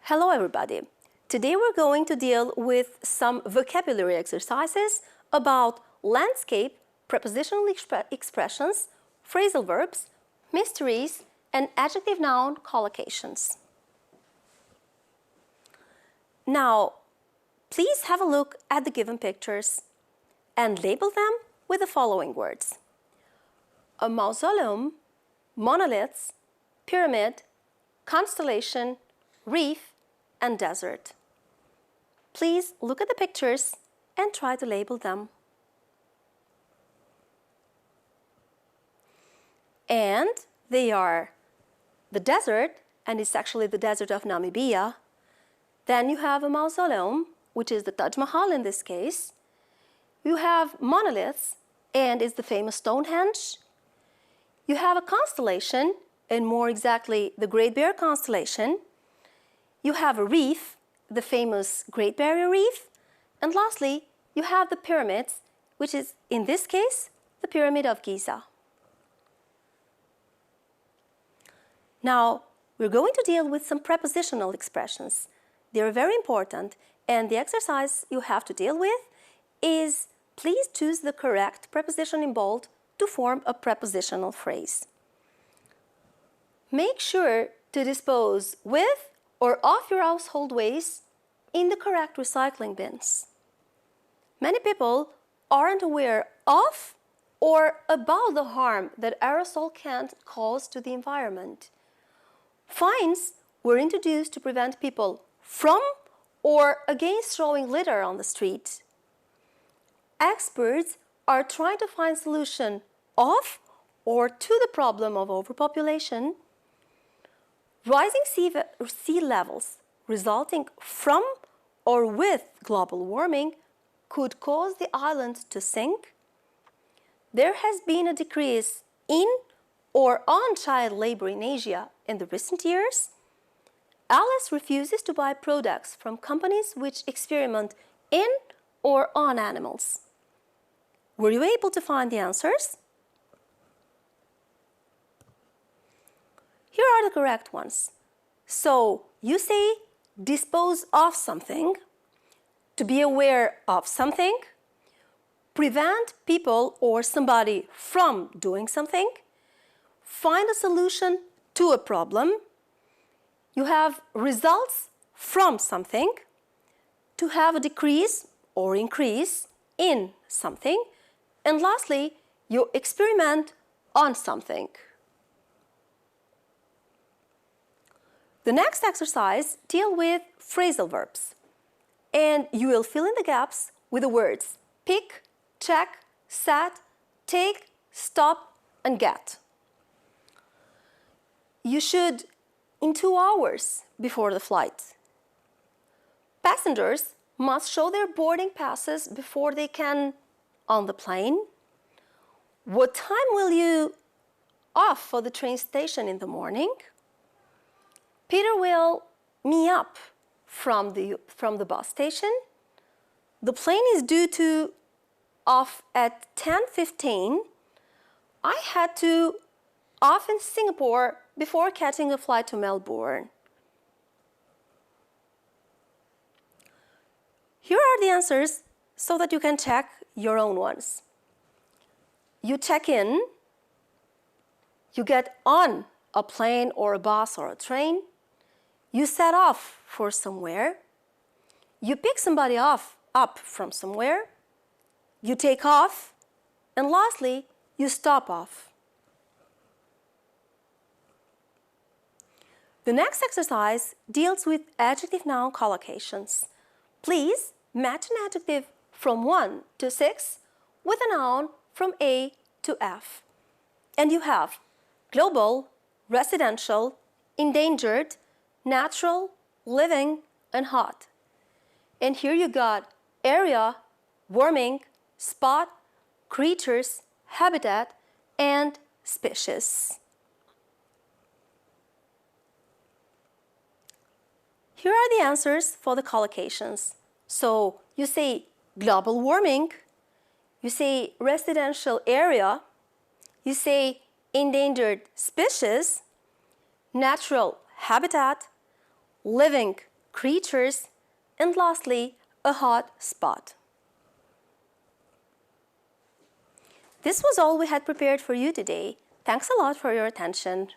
Hello everybody! Today we're going to deal with some vocabulary exercises about landscape, prepositional expressions, phrasal verbs, mysteries, and adjective noun collocations. Now, please have a look at the given pictures and label them with the following words: a mausoleum, monoliths, pyramid, constellation, reef, and desert. Please look at the pictures and try to label them. And they are the desert, and it's actually the desert of Namibia. Then you have a mausoleum, which is the Taj Mahal in this case. You have monoliths, and it's the famous Stonehenge. You have a constellation, and more exactly the Great Bear Constellation. You have a reef, the famous Great Barrier Reef. And lastly, you have the pyramids, which is, in this case, the Pyramid of Giza. Now, we're going to deal with some prepositional expressions. They're very important, and the exercise you have to deal with is please choose the correct preposition in bold to form a prepositional phrase. Make sure to dispose with or of your household waste in the correct recycling bins. Many people aren't aware of or about the harm that aerosol can cause to the environment. Fines were introduced to prevent people from or against throwing litter on the street. Experts are trying to find solution of or to the problem of overpopulation. Rising sea levels resulting from or with global warming could cause the island to sink. There has been a decrease in or on child labor in Asia in the recent years. Alice refuses to buy products from companies which experiment in or on animals. Were you able to find the answers? Here are the correct ones. So you say dispose of something, to be aware of something, prevent people or somebody from doing something, find a solution to a problem, you have results from something, to have a decrease or increase in something, and lastly, you experiment on something. The next exercise deals with phrasal verbs, and you will fill in the gaps with the words pick, check, set, take, stop, and get. You should in 2 hours before the flight. Passengers must show their boarding passes before they can on the plane. What time will you off for the train station in the morning? Peter will me up from the bus station. The plane is due to off at 10:15. I had to off in Singapore before catching a flight to Melbourne. Here are the answers so that you can check your own ones. You check in, you get on a plane or a bus or a train, you set off for somewhere, you pick somebody up from somewhere, you take off, and lastly, you stop off. The next exercise deals with adjective noun collocations. Please match an adjective from 1 to 6 with a noun from A to F. And you have global, residential, endangered, natural, living, and hot. And here you got area, warming, spot, creatures, habitat, and species. Here are the answers for the collocations. So you say global warming, you say residential area, you say endangered species, natural habitat, living creatures, and lastly, a hot spot. This was all we had prepared for you today. Thanks a lot for your attention.